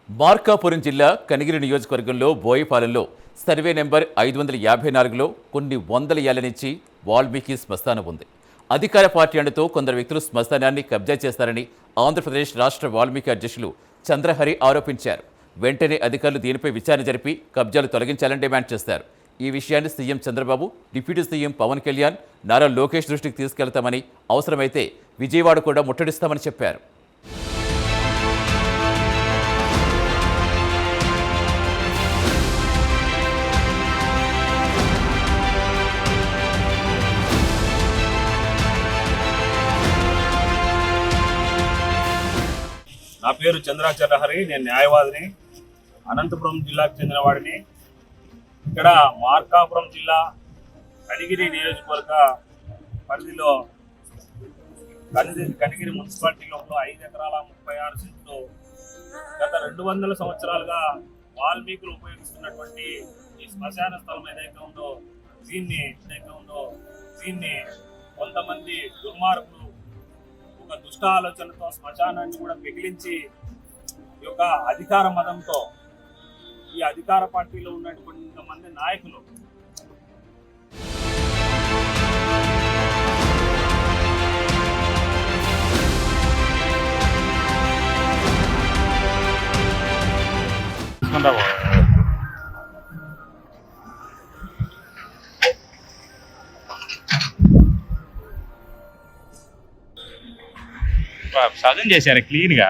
మార్కాపురం జిల్లా కనిగిరి నియోజకవర్గంలో బోయపాలెంలో survey number 554లో కొన్ని వందల ఏళ్ల నుంచి వాల్మీకి శ్మశానం ఉంది. అధికార పార్టీ అండతో కొందరు వ్యక్తులు శ్మశానాన్ని కబ్జా చేస్తారని ఆంధ్రప్రదేశ్ రాష్ట్ర వాల్మీకి అధ్యక్షులు చంద్రహరి ఆరోపించారు. వెంటనే అధికారులు దీనిపై విచారణ జరిపి కబ్జాలు తొలగించాలని డిమాండ్ చేశారు. ఈ విషయాన్ని CM Chandrababu, deputy CM Pawan Kalyan, Nara Lokesh దృష్టికి తీసుకెళ్తామని, అవసరమైతే విజయవాడ కూడా ముట్టడిస్తామని చెప్పారు. నా పేరు చంద్రాచార్యహరి. నేను న్యాయవాదిని, అనంతపురం జిల్లాకు చెందినవాడిని. ఇక్కడ మార్కాపురం జిల్లా కనిగిరి నియోజకవర్గ పరిధిలో కనిగిరి మున్సిపాలిటీలో 5 ఎకరాల 36 సెంట్లు గత 200 సంవత్సరాలుగా వాల్మీకులు ఉపయోగిస్తున్నటువంటి ఈ శ్మశాన స్థలం ఏదైతే ఉందో దీన్ని కొంతమంది దుర్మార్గులు ఒక దుష్ట ఆలోచనతో శ్మశానాన్ని కూడా మిగిలించి ఈ యొక్క అధికార మదంతో ఈ అధికార పార్టీలో ఉన్నటువంటి కొంతమంది నాయకులు సజన్ చేశారు క్లీన్గా.